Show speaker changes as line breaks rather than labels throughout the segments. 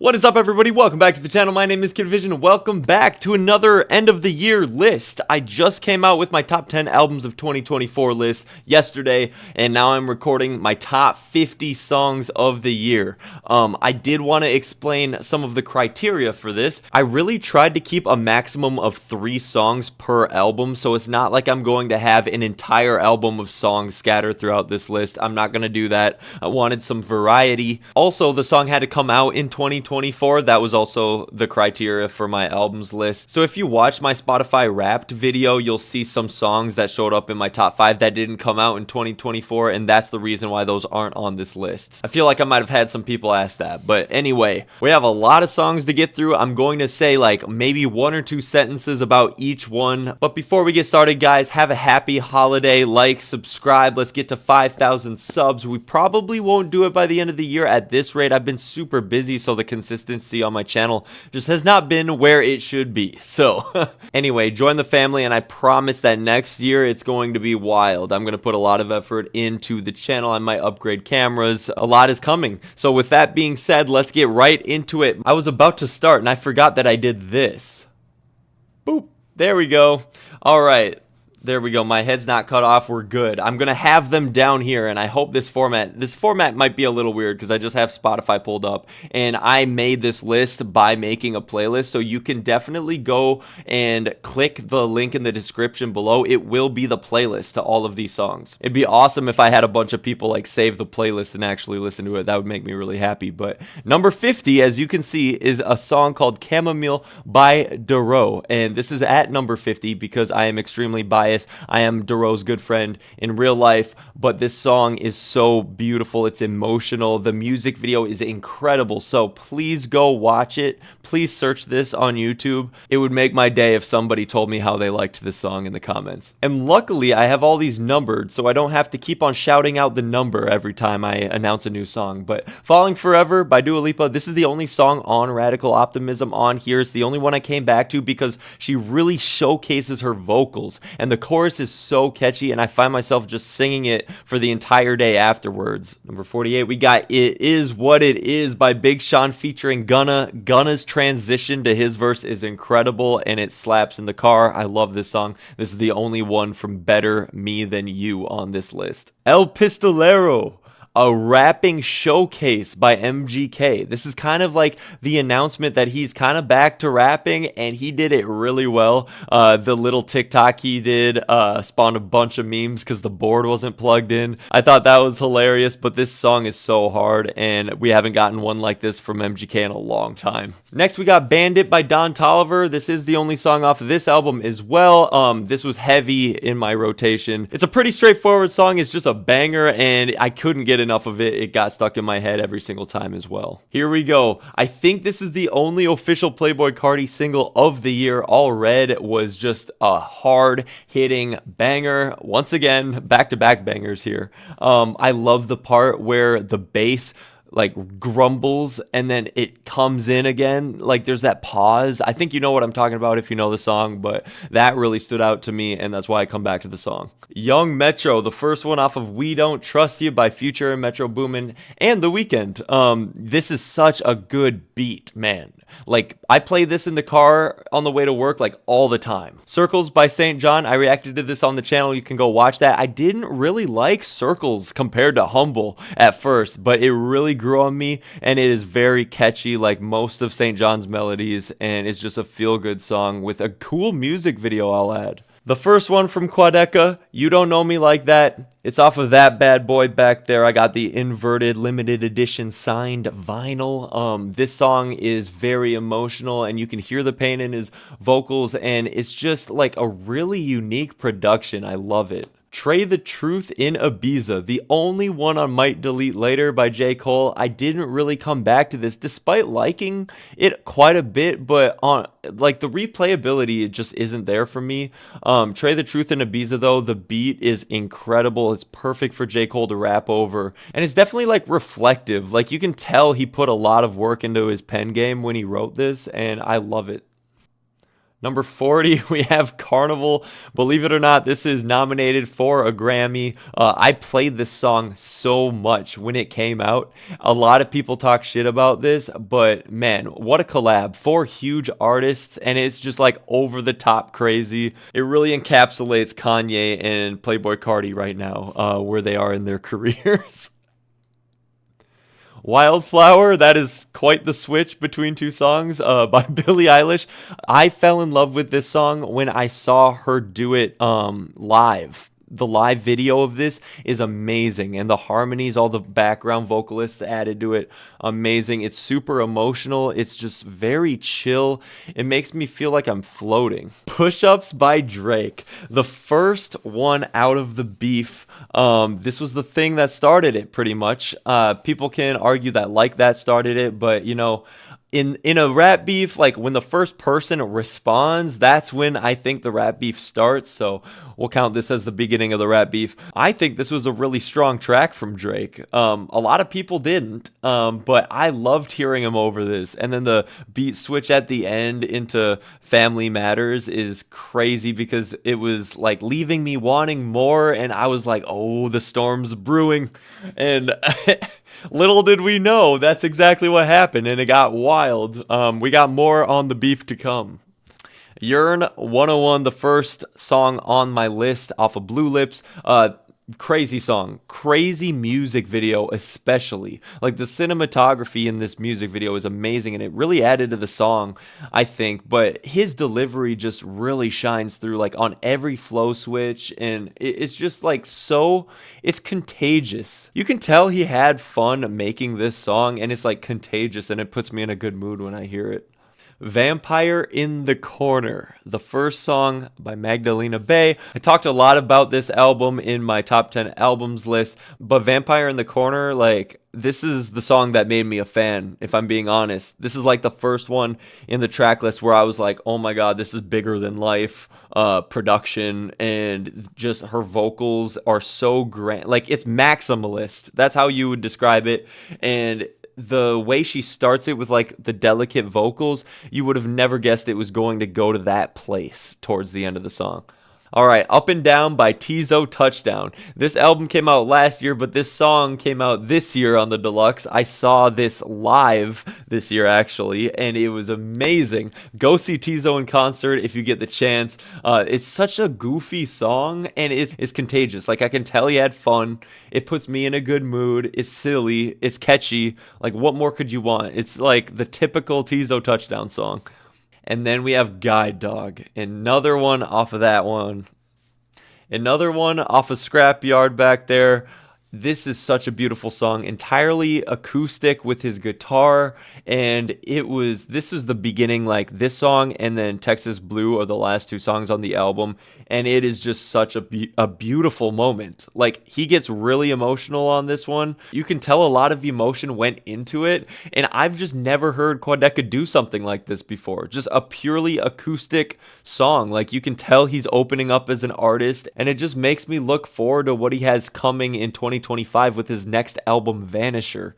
What is up, everybody? Welcome back to the channel. My name is Kid Vision. Welcome back to another end of the year list. I just came out with my top 10 albums of 2024 list yesterday, and now I'm recording my top 50 songs of the year. I did want to explain some of the criteria for this. I really tried to keep a maximum of 3 songs per album, so it's not like I'm going to have an entire album of songs scattered throughout this list. I'm not going to do that. I wanted some variety. Also, the song had to come out in 2024. That was also the criteria for my albums list. So if you watch my Spotify Wrapped video, you'll see some songs that showed up in my top 5 that didn't come out in 2024, and that's the reason why those aren't on this list. I feel like I might have had some people ask that, but anyway, we have a lot of songs to get through. I'm going to say like maybe 1 or 2 sentences about each one. But before we get started, guys, have a happy holiday. Like, subscribe. Let's get to 5,000 subs. We probably won't do it by the end of the year at this rate. I've been super busy, so the consistency on my channel just has not been where it should be. So anyway, join the family, and I promise that next year it's going to be wild. I'm going to put a lot of effort into the channel. I might upgrade cameras. A lot is coming. So with that being said, let's get right into it. I was about to start and I forgot that I did this. Boop. There we go. All right. There we go. My head's not cut off. We're good. I'm going to have them down here, and I hope this format might be a little weird because I just have Spotify pulled up, and I made this list by making a playlist, so you can definitely go and click the link in the description below. It will be the playlist to all of these songs. It'd be awesome if I had a bunch of people like save the playlist and actually listen to it. That would make me really happy. But number 50, as you can see, is a song called Chamomile by Dero, and this is at number 50 because I am extremely biased. I am Dero's good friend in real life, but this song is so beautiful. It's emotional. The music video is incredible, so please go watch it. Please search this on YouTube. It would make my day if somebody told me how they liked this song in the comments. And luckily, I have all these numbered, so I don't have to keep on shouting out the number every time I announce a new song. But Falling Forever by Dua Lipa, this is the only song on Radical Optimism on here. It's the only one I came back to because she really showcases her vocals, and the chorus is so catchy, and I find myself just singing it for the entire day afterwards. Number 48, we got It Is What It Is by Big Sean featuring Gunna. Gunna's transition to his verse is incredible, and it slaps in the car. I love this song. This is the only one from Better Me Than You on this list. El Pistolero, a rapping showcase by MGK. This is kind of like the announcement that he's kind of back to rapping, and he did it really well. The little TikTok he did spawned a bunch of memes because the board wasn't plugged in. I thought that was hilarious, but this song is so hard, and we haven't gotten one like this from MGK in a long time. Next, we got Bandit by Don Toliver. This is the only song off of this album as well. This was heavy in my rotation. It's a pretty straightforward song. It's just a banger, and I couldn't get enough of it. It got stuck in my head every single time as well. Here we go. I think this is the only official Playboi Carti single of the year. All Red was just a hard-hitting banger. Once again, back-to-back bangers here. I love the part where the bass like grumbles and then it comes in again. Like there's that pause. I think you know what I'm talking about if you know the song, but that really stood out to me, and that's why I come back to the song. Young Metro, the first one off of We Don't Trust You by Future and Metro Boomin and The Weeknd. This is such a good beat, man. Like I play this in the car on the way to work like all the time. Circles by St. John. I reacted to this on the channel. You can go watch that. I didn't really like Circles compared to Humble at first, but it really grew on me, and it is very catchy like most of St. John's melodies, and it's just a feel-good song with a cool music video, I'll add. The first one from Quadeca, You Don't Know Me Like That. It's off of that bad boy back there. I got the inverted limited edition signed vinyl. This song is very emotional, and you can hear the pain in his vocals, and it's just like a really unique production. I love it. Trey the Truth in Ibiza, the only one on Might Delete Later by J. Cole. I didn't really come back to this despite liking it quite a bit, but on like the replayability, it just isn't there for me. Trey the Truth in Ibiza though, the beat is incredible. It's perfect for J. Cole to rap over, and it's definitely like reflective. Like you can tell he put a lot of work into his pen game when he wrote this, and I love it. Number 40, we have Carnival. Believe it or not, this is nominated for a Grammy. I played this song so much when it came out. A lot of people talk shit about this, but man, what a collab. Four huge artists, and it's just like over the top crazy. It really encapsulates Kanye and Playboi Carti right now, where they are in their careers. Wildflower, that is quite the switch between two songs by Billie Eilish. I fell in love with this song when I saw her do it live. The live video of this is amazing, and the harmonies, all the background vocalists added to it, amazing. It's super emotional. It's just very chill. It makes me feel like I'm floating. Push Ups by Drake, the first one out of the beef. This was the thing that started it, pretty much. People can argue that Like That started it, but you know, in a rap beef, like when the first person responds, that's when I think the rap beef starts. So we'll count this as the beginning of the rap beef. I think this was a really strong track from Drake. A lot of people didn't, but I loved hearing him over this. And then the beat switch at the end into Family Matters is crazy because it was like leaving me wanting more. And I was like, oh, the storm's brewing. And little did we know that's exactly what happened, and it got wild. We got more on the beef to come. Yearn 101, the first song on my list off of Blue Lips. Crazy song, crazy music video, especially. Like the cinematography in this music video is amazing, and it really added to the song, I think. But his delivery just really shines through, like on every flow switch, and it's just like so, it's contagious. You can tell he had fun making this song, and it's like contagious, and it puts me in a good mood when I hear it. Vampire in the Corner, the first song by Magdalena Bay. I talked a lot about this album in my top 10 albums list, but Vampire in the Corner, like, this is the song that made me a fan, if I'm being honest. This is like the first one in the track list where I was like, oh my god, this is bigger than life production, and just her vocals are so grand. Like, it's maximalist. That's how you would describe it. And the way she starts it with like the delicate vocals, you would have never guessed it was going to go to that place towards the end of the song. All right, Up and Down by Teezo Touchdown. This album came out last year, but this song came out this year on the deluxe. I saw this live this year, actually, and it was amazing. Go see Teezo in concert if you get the chance. It's such a goofy song, and it's contagious. Like, I can tell he had fun. It puts me in a good mood. It's silly. It's catchy. Like, what more could you want? It's like the typical Teezo Touchdown song. And then we have Guide Dog, another one off of that one. Another one off of Scrapyard back there. This is such a beautiful song, entirely acoustic with his guitar, and this was the beginning, like this song and then Texas Blue are the last two songs on the album, and it is just such a beautiful moment. Like, he gets really emotional on this one. You can tell a lot of emotion went into it, and I've just never heard Quadeca do something like this before. Just a purely acoustic song. Like, you can tell he's opening up as an artist, and it just makes me look forward to what he has coming in 2025 with his next album, Vanisher.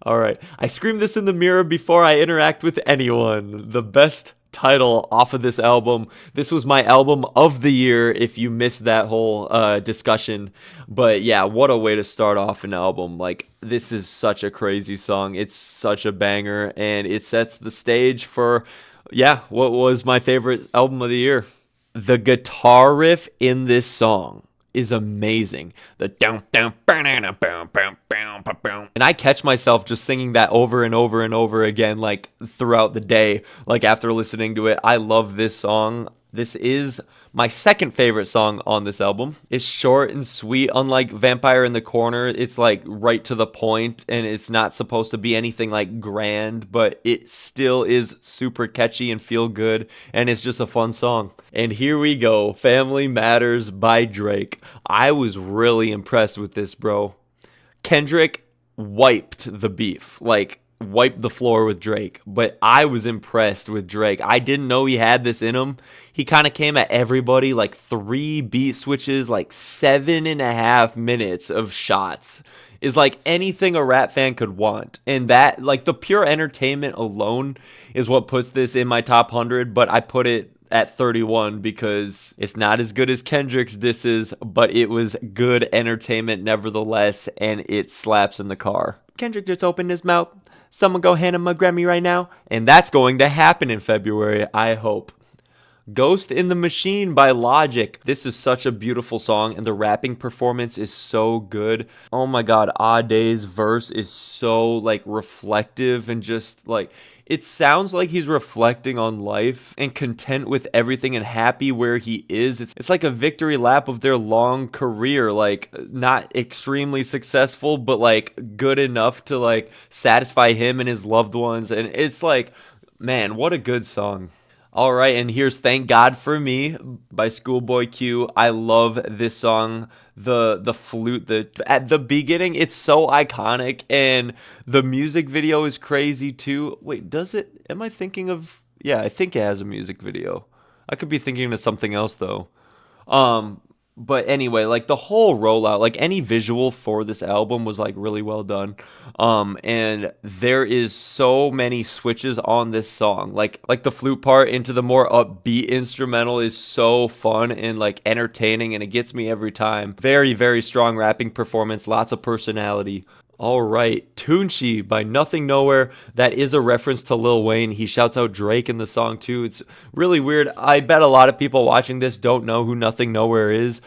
All right, I scream this in the mirror before I interact with anyone. The best title off of this album. This was my album of the year if you missed that whole discussion. But yeah, what a way to start off an album. Like, this is such a crazy song. It's such a banger, and it sets the stage for, yeah, what was my favorite album of the year. The guitar riff in this song is amazing. The down down banana boom boom boom boom, and I catch myself just singing that over and over and over again, like throughout the day, like after listening to it. I love this song. This is my second favorite song on this album. It's short and sweet. Unlike Vampire in the Corner, it's like right to the point, and it's not supposed to be anything like grand, but it still is super catchy and feel good, and it's just a fun song. And here we go, Family Matters by Drake. I was really impressed with this, bro. Kendrick wiped the beef. Like, wiped the floor with Drake, but I was impressed with Drake. I didn't know he had this in him. He kind of came at everybody, like 3 beat switches, like 7.5 minutes of shots is like anything a rap fan could want. And that, like, the pure entertainment alone is what puts this in my top 100, but I put it at 31 because it's not as good as Kendrick's disses, but it was good entertainment nevertheless, and it slaps in the car. Kendrick just opened his mouth. Someone go hand him a Grammy right now, and that's going to happen in February, I hope. Ghost in the Machine by Logic. This is such a beautiful song, and the rapping performance is so good. Oh my god, Ade's verse is so like reflective, and just like it sounds like he's reflecting on life and content with everything and happy where he is. It's like a victory lap of their long career, like not extremely successful, but like good enough to like satisfy him and his loved ones. And it's like, man, what a good song. All right, and here's Thank God for Me by Schoolboy Q. I love this song. The flute, at the beginning, it's so iconic, and the music video is crazy too. Wait, does it? Am I thinking of? Yeah, I think it has a music video. I could be thinking of something else though. Um, but anyway, like the whole rollout, like any visual for this album was like really well done. And there is so many switches on this song. Like the flute part into the more upbeat instrumental is so fun and like entertaining, and it gets me every time. Very, very strong rapping performance, lots of personality. All right, Tunchi by Nothing Nowhere. That is a reference to Lil Wayne. He shouts out Drake in the song too. It's really weird. I bet a lot of people watching this don't know who Nothing Nowhere is.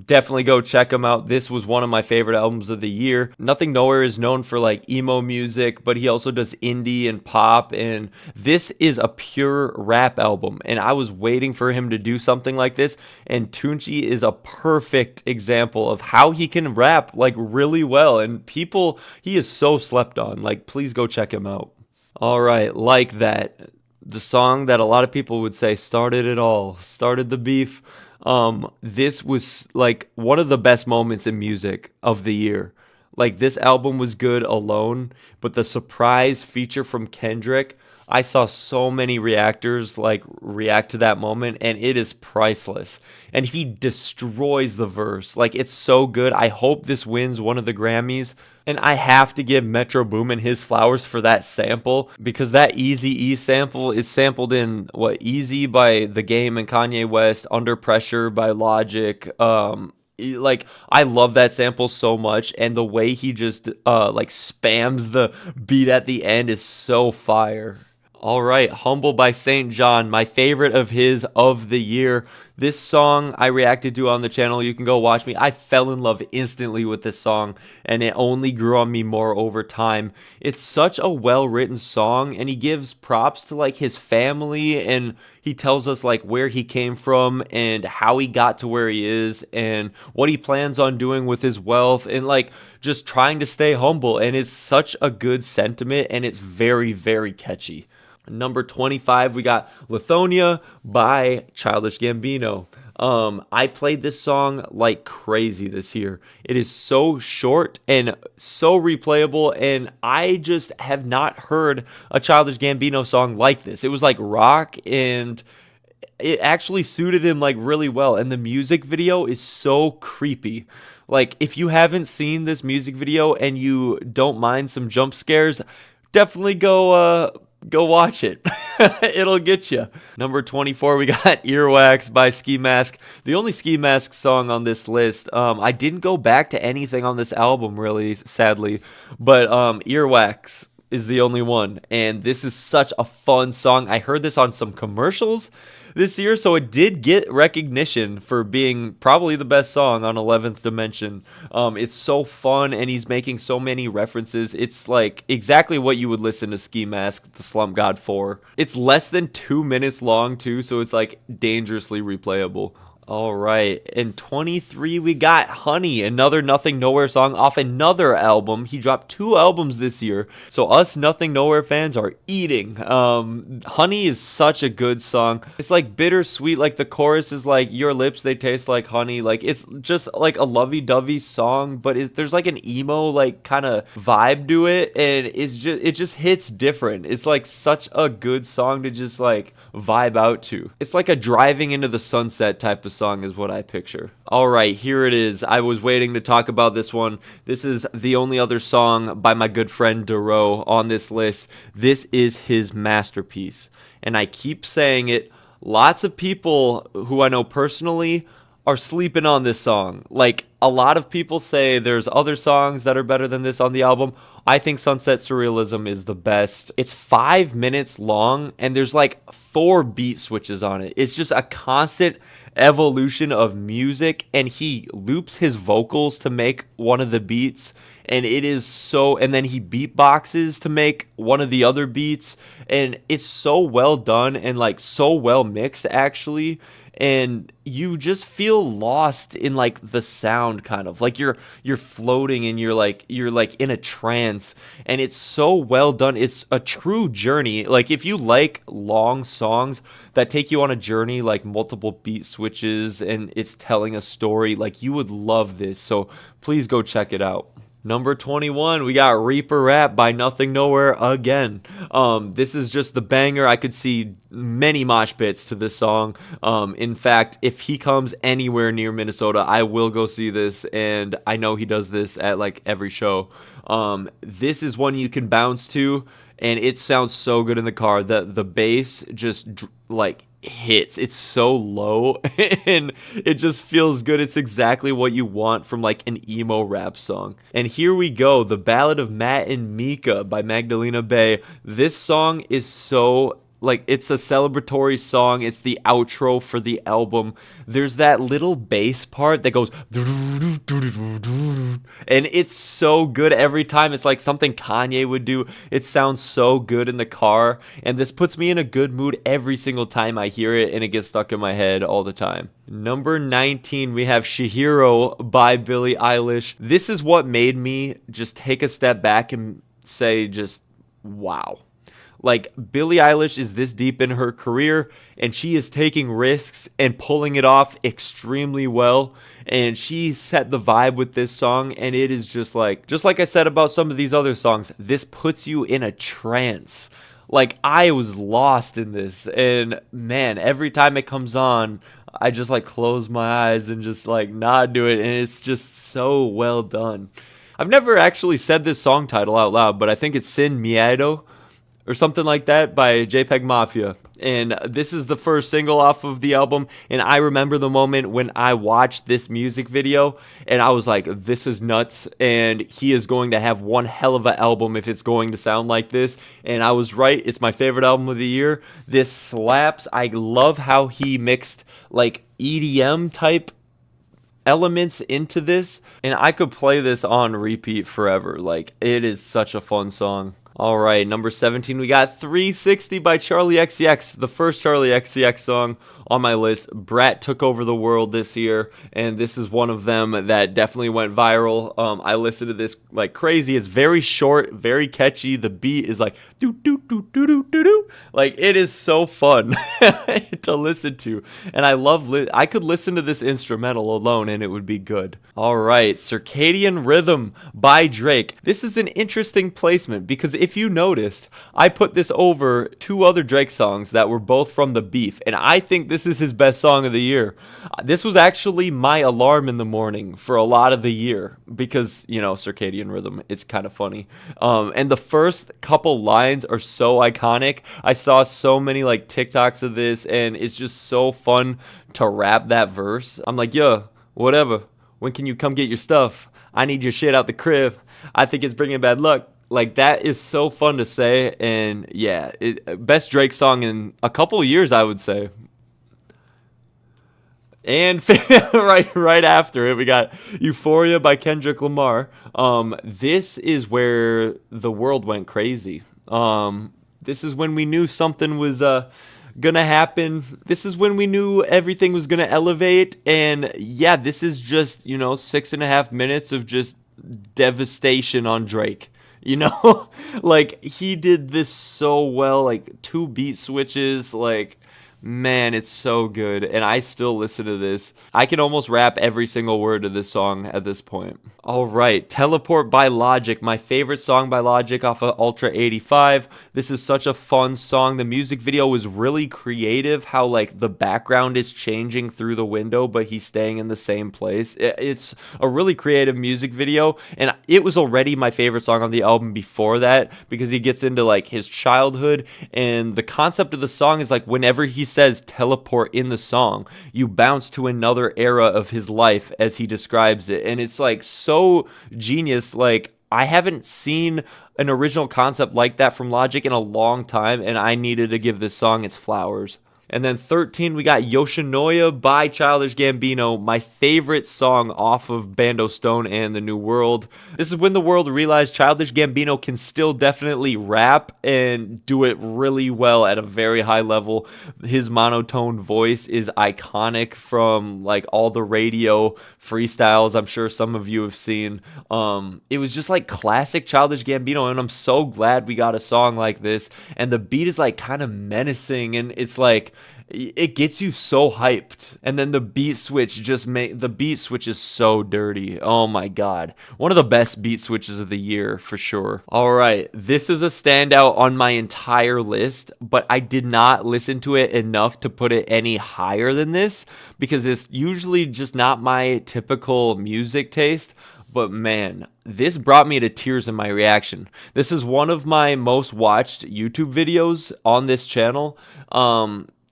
Definitely go check him out. This was one of my favorite albums of the year. Nothing Nowhere is known for like emo music, but he also does indie and pop, and this is a pure rap album, and I was waiting for him to do something like this, and Tunchi is a perfect example of how he can rap like really well, and he is so slept on. Like, please go check him out. All right, Like That, the song that a lot of people would say started it all, started the beef. This was like one of the best moments in music of the year. Like, this album was good alone, but the surprise feature from Kendrick, I saw so many reactors like react to that moment, and it is priceless. And he destroys the verse. Like, it's so good. I hope this wins one of the Grammys. And I have to give Metro Boomin his flowers for that sample, because that Eazy-E sample is sampled in what, Easy by The Game and Kanye West, Under Pressure by Logic. Like, I love that sample so much, and the way he just like spams the beat at the end is so fire. All right, Humble by St. John, my favorite of his of the year. This song I reacted to on the channel. You can go watch me. I fell in love instantly with this song, and it only grew on me more over time. It's such a well-written song, and he gives props to like his family, and he tells us like where he came from and how he got to where he is and what he plans on doing with his wealth, and like just trying to stay humble. And it's such a good sentiment, and it's very, very catchy. Number 25, we got Lithonia by Childish Gambino. I played this song like crazy this year. It is so short and so replayable, and I just have not heard a Childish Gambino song like this. It was like rock, and it actually suited him like really well, and the music video is so creepy. Like, if you haven't seen this music video and you don't mind some jump scares, definitely go watch it. It'll get you. Number 24, we got Earwax by Ski Mask. The only Ski Mask song on this list. I didn't go back to anything on this album, really, sadly. But Earwax is the only one. And this is such a fun song. I heard this on some commercials this year, so it did get recognition for being probably the best song on 11th Dimension. It's so fun, and he's making so many references. It's like exactly what you would listen to Ski Mask, The Slump God for. It's less than 2 minutes long too, so it's like dangerously replayable. All right, in 23, we got Honey, another Nothing Nowhere song off another album. He dropped 2 albums this year, so us Nothing Nowhere fans are eating. Honey is such a good song. It's like bittersweet, like the chorus is like, your lips, they taste like honey. Like, it's just like a lovey-dovey song, but there's like an emo like kind of vibe to it, and it just hits different. It's like such a good song to just like vibe out to. It's like a driving into the sunset type of song is what I picture. All right, here it is. I was waiting to talk about this one. This is the only other song by my good friend Duro on this list. This is his masterpiece, and I keep saying it. Lots of people who I know personally are sleeping on this song. Like, a lot of people say there's other songs that are better than this on the album. I think Sunset Surrealism is the best. It's 5 minutes long and there's like 4 beat switches on it. It's just a constant evolution of music, and he loops his vocals to make one of the beats, and it is so, and then he beatboxes to make one of the other beats, and it's so well done and like so well mixed actually. And you just feel lost in like the sound, kind of like you're floating and you're like in a trance, and it's so well done. It's a true journey. Like, if you like long songs that take you on a journey, like multiple beat switches and it's telling a story, like, you would love this. So please go check it out. Number 21, we got Reaper Rap by Nothing Nowhere again. This is just the banger. I could see many mosh pits to this song. In fact, if he comes anywhere near Minnesota, I will go see this, and I know he does this at like every show. This is one you can bounce to, and it sounds so good in the car. The bass just like hits. It's so low and it just feels good. It's exactly what you want from like an emo rap song. And here we go, The Ballad of Matt and Mika by Magdalena Bay. This song is so, like, it's a celebratory song. It's the outro for the album. There's that little bass part that goes, and it's so good every time. It's like something Kanye would do. It sounds so good in the car, and this puts me in a good mood every single time I hear it, and it gets stuck in my head all the time. Number 19, we have Shihiro by Billie Eilish. This is what made me just take a step back and say, just wow. Like, Billie Eilish is this deep in her career, and she is taking risks and pulling it off extremely well. And she set the vibe with this song, and it is just like I said about some of these other songs, this puts you in a trance. Like, I was lost in this, and man, every time it comes on, I just like close my eyes and just like nod to it, and it's just so well done. I've never actually said this song title out loud, but I think it's Sin Miedo or something like that by JPEG Mafia. And this is the first single off of the album, and I remember the moment when I watched this music video and I was like, this is nuts, and he is going to have one hell of an album if it's going to sound like this. And I was right. It's my favorite album of the year. This slaps. I love how he mixed like EDM type elements into this, and I could play this on repeat forever. Like, it is such a fun song. All right, number 17, we got 360 by Charlie XCX, the first Charlie XCX song on my list. Brat took over the world this year, and this is one of them that definitely went viral. I listened to this like crazy. It's very short, very catchy. The beat is like do do do do do do do. Like, it is so fun to listen to, and I love. I could listen to this instrumental alone, and it would be good. All right, Circadian Rhythm by Drake. This is an interesting placement because if you noticed, I put this over 2 other Drake songs that were both from the Beef, and I think this is his best song of the year. This was actually my alarm in the morning for a lot of the year because, you know, Circadian Rhythm, it's kind of funny. And the first couple lines are so iconic. I saw so many like TikToks of this, and it's just so fun to rap that verse. I'm like, yo, whatever. When can you come get your stuff? I need your shit out the crib. I think it's bringing bad luck. Like, that is so fun to say, and yeah, best Drake song in a couple years, I would say. And right after it, we got Euphoria by Kendrick Lamar. This is where the world went crazy. This is when we knew something was gonna happen. This is when we knew everything was gonna elevate. And yeah, this is just, 6.5 minutes of just devastation on Drake. Like, he did this so well, like 2 beat switches, like, man, it's so good, and I still listen to this. I can almost rap every single word of this song at this point. All right, Teleport by Logic, my favorite song by Logic off of Ultra 85. This is such a fun song. The music video was really creative, how like the background is changing through the window, but he's staying in the same place. It's a really creative music video, and it was already my favorite song on the album before that because he gets into like his childhood, and the concept of the song is like whenever he's says teleport in the song. You bounce to another era of his life as he describes it. And it's like so genius. Like, I haven't seen an original concept like that from Logic in a long time, and I needed to give this song its flowers. And then 13, we got Yoshinoya by Childish Gambino, my favorite song off of Bando Stone and The New World. This is when the world realized Childish Gambino can still definitely rap and do it really well at a very high level. His monotone voice is iconic from like all the radio freestyles I'm sure some of you have seen. It was just like classic Childish Gambino, and I'm so glad we got a song like this. And the beat is like kind of menacing, and it's like it gets you so hyped. And then the beat switch is so dirty. Oh my god, one of the best beat switches of the year for sure. All right, this is a standout on my entire list, but I did not listen to it enough to put it any higher than this because it's usually just not my typical music taste. But man, this brought me to tears in my reaction. This is one of my most watched YouTube videos on this channel.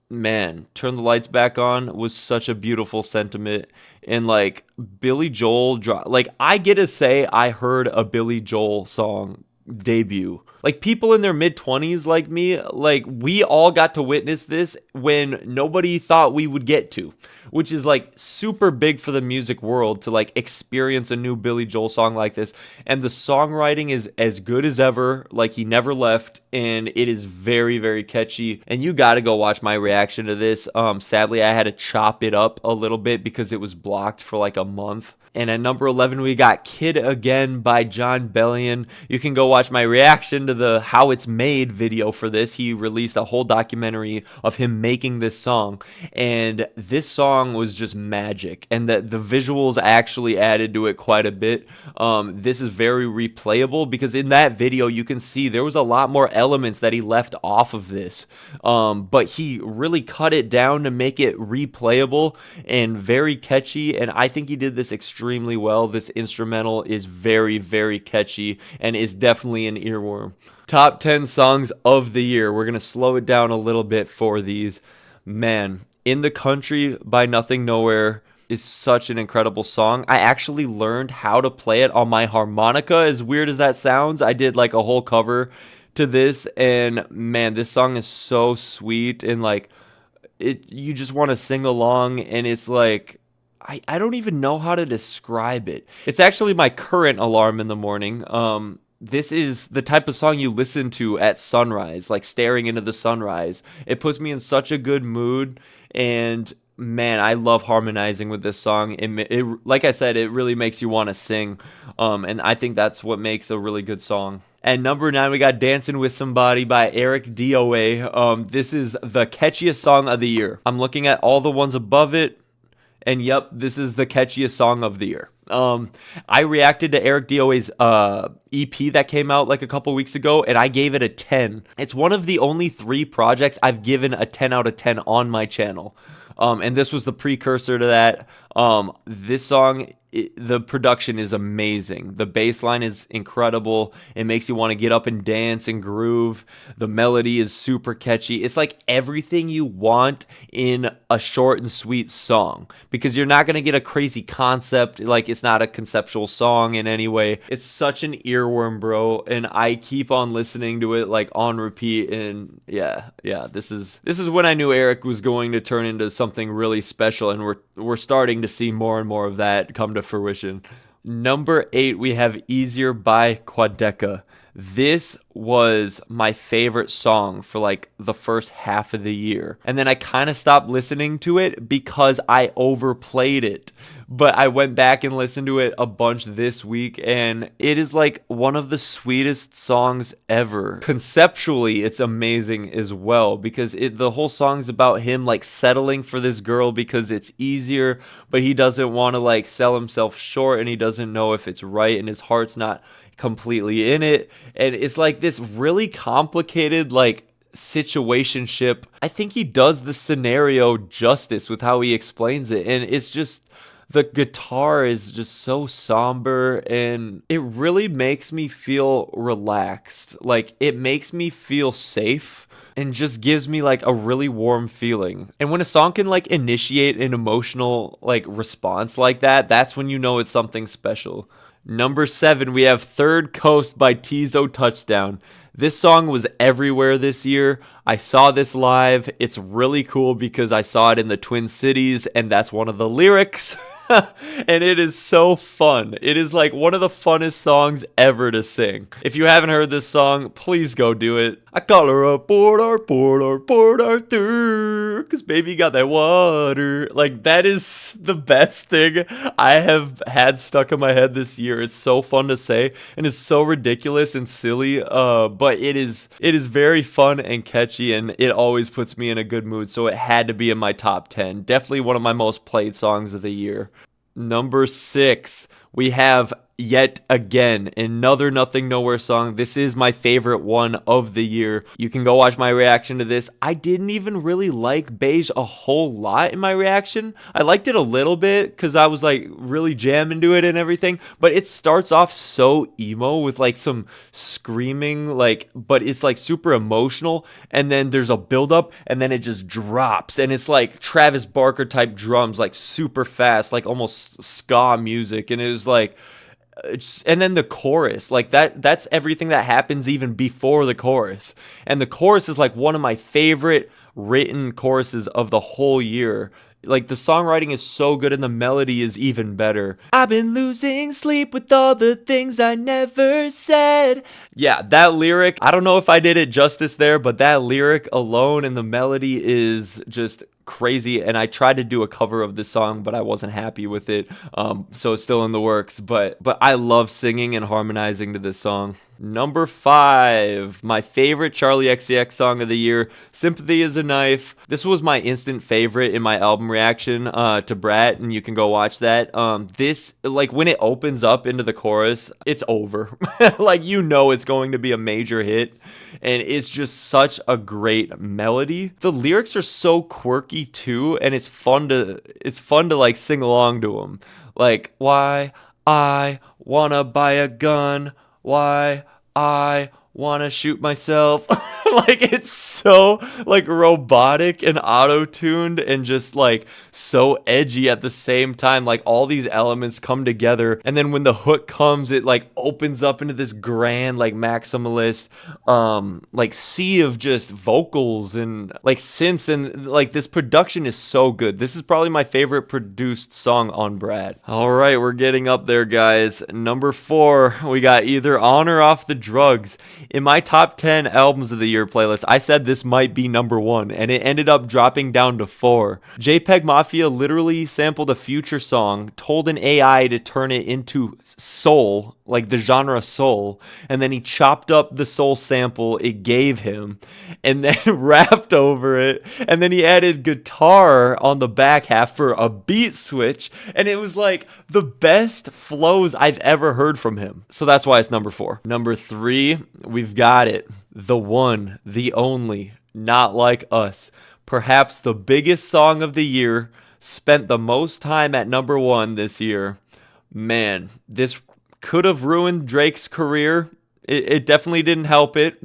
Man, Turn the Lights Back On was such a beautiful sentiment. And like Billy Joel, like I get to say I heard a Billy Joel song debut. Like people in their mid-20s like me, like we all got to witness this when nobody thought we would get to, which is like super big for the music world to like experience a new Billy Joel song like this. And the songwriting is as good as ever, like he never left, and it is very, very catchy. And you got to go watch my reaction to this. Sadly, I had to chop it up a little bit because it was blocked for like a month. And at number 11, we got Kid Again by Jon Bellion. You can go watch my reaction to the How It's Made video for this. He released a whole documentary of him making this song. And this song was just magic. And the visuals actually added to it quite a bit. This is very replayable because in that video, you can see there was a lot more elements that he left off of this. But he really cut it down to make it replayable and very catchy. And I think he did this extremely well. This instrumental is very, very catchy and is definitely an earworm. Top 10 songs of the year. We're going to slow it down a little bit for these. Man, In the Country by Nothing Nowhere is such an incredible song. I actually learned how to play it on my harmonica, as weird as that sounds. I did like a whole cover to this, and man, this song is so sweet, and like you just want to sing along, and it's like I don't even know how to describe it. It's actually my current alarm in the morning. This is the type of song you listen to at sunrise, like staring into the sunrise. It puts me in such a good mood, and man, I love harmonizing with this song. It like I said, it really makes you want to sing, and I think that's what makes a really good song. At number 9, we got Dancing with Somebody by Eric DOA. This is the catchiest song of the year. I'm looking at all the ones above it, and yep, this is the catchiest song of the year. I reacted to Eric DOA's EP that came out like a couple weeks ago, and I gave it a 10. It's one of the only 3 projects I've given a 10 out of 10 on my channel. And this was the precursor to that. This song, the production is amazing. The bass line is incredible. It makes you want to get up and dance and groove. The melody is super catchy. It's like everything you want in a short and sweet song, because you're not going to get a crazy concept. Like, it's not a conceptual song in any way. It's such an earworm, bro. And I keep on listening to it like on repeat. And yeah, this is when I knew Eric was going to turn into something really special. And we're starting to see more and more of that come to fruition. Number 8, we have Easier by Quadeca. This was my favorite song for like the first half of the year. And then I kind of stopped listening to it because I overplayed it. But I went back and listened to it a bunch this week, and it is like one of the sweetest songs ever. Conceptually, it's amazing as well, because the whole song's about him like settling for this girl because it's easier, but he doesn't want to like sell himself short, and he doesn't know if it's right, and his heart's not completely in it. And it's like this really complicated like situationship. I think he does the scenario justice with how he explains it, and it's just The guitar is just so somber and it really makes me feel relaxed. Like it makes me feel safe and just gives me like a really warm feeling. And when a song can like initiate an emotional like response like that, that's when you know it's something special. Number 7, we have Third Coast by Tizo Touchdown. This song was everywhere this year. I saw this live. It's really cool because I saw it in the Twin Cities, and that's one of the lyrics. And it is so fun. It is like one of the funnest songs ever to sing. If you haven't heard this song, please go do it. I call her up, Port Arthur, cause baby got that water. Like that is the best thing I have had stuck in my head this year. It's so fun to say, and it's so ridiculous and silly. But it is very fun and catchy, and it always puts me in a good mood. So it had to be in my top 10. Definitely one of my most played songs of the year. Number 6, we have yet again another Nothing Nowhere song. This is my favorite one of the year. You can go watch my reaction to this. I didn't even really like Beige a whole lot in my reaction. I liked it a little bit because I was like really jamming to it and everything, but it starts off so emo with like some screaming, like, but it's like super emotional, and then there's a buildup and then it just drops, and it's like Travis Barker type drums, like super fast, like almost ska music, and it was like and then the chorus, like that's everything that happens even before the chorus. And the chorus is like one of my favorite written choruses of the whole year. Like the songwriting is so good and the melody is even better. I've been losing sleep with all the things I never said. Yeah, that lyric, I don't know if I did it justice there, but that lyric alone and the melody is just crazy. And I tried to do a cover of this song, but I wasn't happy with it. So it's still in the works, but I love singing and harmonizing to this song. Number 5, my favorite Charlie XCX song of the year, Sympathy is a Knife. This was my instant favorite in my album reaction to Brat, and you can go watch that. This, like when it opens up into the chorus, it's over. Like you know it's going to be a major hit, and it's just such a great melody. The lyrics are so quirky too, and it's fun to like sing along to them. Like, why I wanna buy a gun, why I wanna shoot myself. Like it's so like robotic and auto-tuned and just like so edgy at the same time. Like all these elements come together, and then when the hook comes, it like opens up into this grand like maximalist like sea of just vocals and like synths, and like this production is so good. This is probably my favorite produced song on Brad. All right, we're getting up there, guys. Number 4, we got Either On or Off the Drugs. In my top 10 albums of the year playlist, I said this might be number 1, and it ended up dropping down to 4. JPEG Mafia literally sampled a Future song, told an AI to turn it into soul, like the genre soul, and then he chopped up the soul sample it gave him and then rapped over it, and then he added guitar on the back half for a beat switch, and it was like the best flows I've ever heard from him. So that's why it's number 4. Number 3, we've got it. The one, the only, Not Like Us. Perhaps the biggest song of the year, spent the most time at number 1 this year. Man, this could have ruined Drake's career. It definitely didn't help it.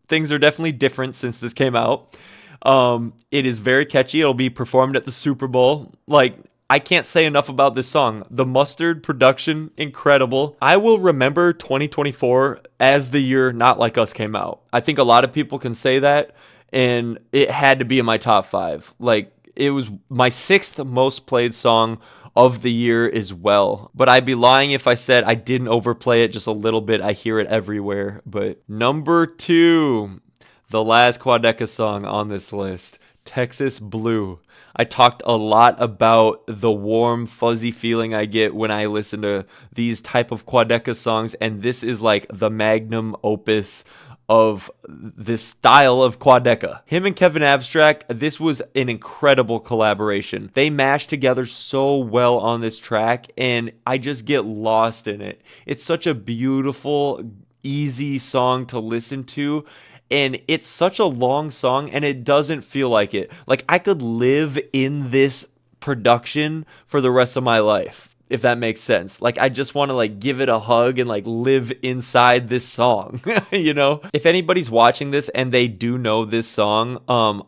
Things are definitely different since this came out. It is very catchy. It'll be performed at the Super Bowl. Like, I can't say enough about this song. The Mustard production, incredible. I will remember 2024 as the year Not Like Us came out. I think a lot of people can say that, and it had to be in my top 5. Like, it was my 6th most played song of the year as well. But I'd be lying if I said I didn't overplay it just a little bit. I hear it everywhere. But number 2, the last Quadeca song on this list, Texas Blue. I talked a lot about the warm, fuzzy feeling I get when I listen to these type of Quadeca songs, and this is like the magnum opus of this style of Quadeca. Him and Kevin Abstract, this was an incredible collaboration. They mashed together so well on this track, and I just get lost in it. It's such a beautiful, easy song to listen to, and it's such a long song, and it doesn't feel like it. Like I could live in this production for the rest of my life, if that makes sense. Like, I just want to like give it a hug and like live inside this song. You know, if anybody's watching this and they do know this song,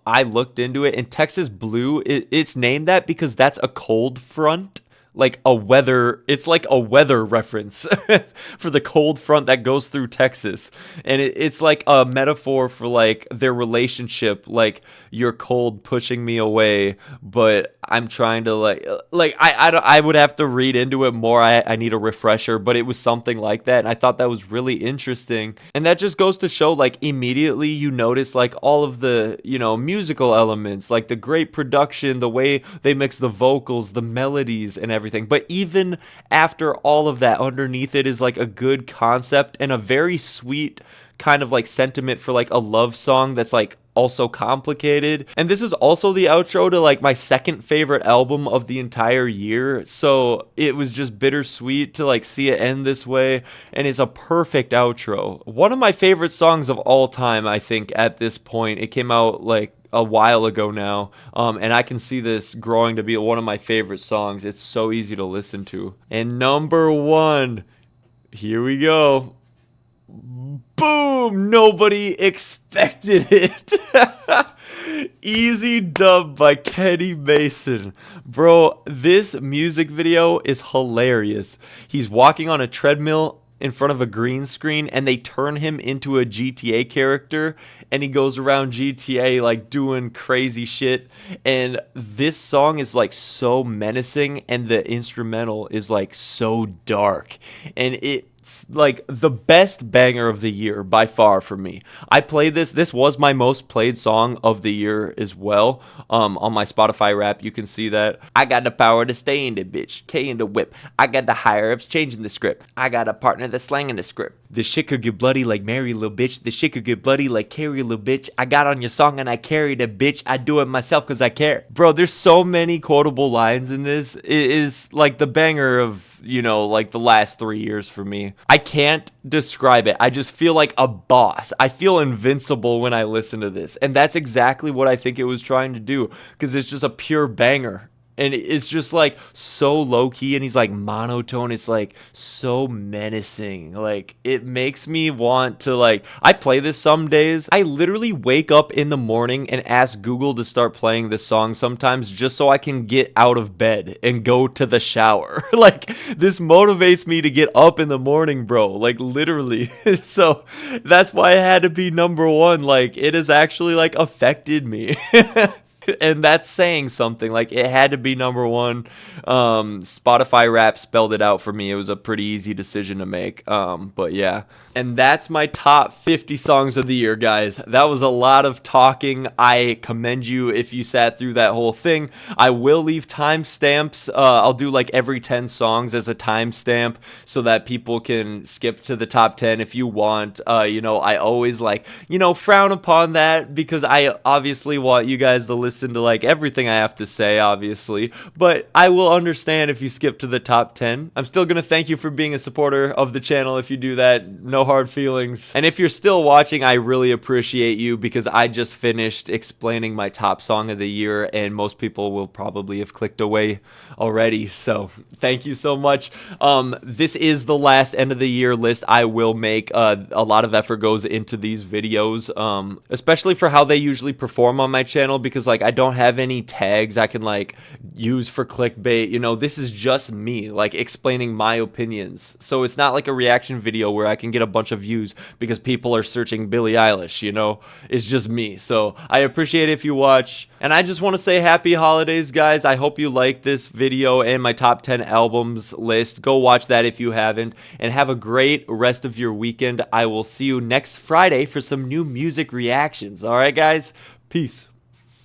I looked into it, and Texas Blue, it's named that because that's a cold front. Like a weather, it's like a weather reference for the cold front that goes through Texas. And it's like a metaphor for like their relationship, like you're cold pushing me away, but I'm trying to I would have to read into it more. I need a refresher, but it was something like that. And I thought that was really interesting. And that just goes to show, like, immediately you notice like all of the, you know, musical elements, like the great production, the way they mix the vocals, the melodies and everything. But even after all of that, underneath it is like a good concept and a very sweet kind of like sentiment for like a love song that's like also complicated. And this is also the outro to like my second favorite album of the entire year, so it was just bittersweet to like see it end this way. And it's a perfect outro. One of my favorite songs of all time, I think, at this point. It came out like a while ago now, and I can see this growing to be one of my favorite songs. It's so easy to listen to. And number one, here we go. Boom! Nobody expected it. Easy Dub by Kenny Mason. Bro, this music video is hilarious. He's walking on a treadmill in front of a green screen, and they turn him into a GTA character, and he goes around GTA like doing crazy shit. And this song is like so menacing, and the instrumental is like so dark, and it's like the best banger of the year by far for me. I played this was my most played song of the year as well. On my Spotify rap, you can see that. I got the power to stay in the bitch, K in the whip. I got the higher ups changing the script. I got a partner that's slanging the script. This shit could get bloody like Mary, little bitch. This shit could get bloody like Carrie, little bitch. I got on your song and I carried a bitch. I do it myself cause I care. Bro, there's so many quotable lines in this. It is like the banger of, you know, like the last 3 years for me. I can't describe it. I just feel like a boss. I feel invincible when I listen to this. And that's exactly what I think it was trying to do, because it's just a pure banger. And it's just like so low key, and he's like monotone. It's like so menacing. Like, it makes me want to, like, I play this some days. I literally wake up in the morning and ask Google to start playing this song sometimes just so I can get out of bed and go to the shower. Like, this motivates me to get up in the morning, bro. Like, literally. So that's why it had to be number one. Like, it has actually like affected me. And that's saying something. Like, it had to be number one. Spotify rap spelled it out for me. It was a pretty easy decision to make. But yeah. And that's my top 50 songs of the year, guys. That was a lot of talking. I commend you if you sat through that whole thing. I will leave timestamps. I'll do like every 10 songs as a timestamp so that people can skip to the top 10 if you want. You know, I always like, you know, frown upon that because I obviously want you guys to listen to like everything I have to say, obviously. But I will understand if you skip to the top 10. I'm still going to thank you for being a supporter of the channel if you do that. No hard feelings. And if you're still watching, I really appreciate you, because I just finished explaining my top song of the year, and most people will probably have clicked away already. So thank you so much. This is the last end of the year list I will make. A lot of effort goes into these videos, especially for how they usually perform on my channel, because like I don't have any tags I can like use for clickbait. You know, this is just me like explaining my opinions. So it's not like a reaction video where I can get a bunch of views because people are searching Billie Eilish, you know. It's just me. So I appreciate it if you watch, and I just want to say happy holidays, guys. I hope you like this video and my top 10 albums list. Go watch that if you haven't, and have a great rest of your weekend. I will see you next Friday for some new music reactions. All right, guys, peace.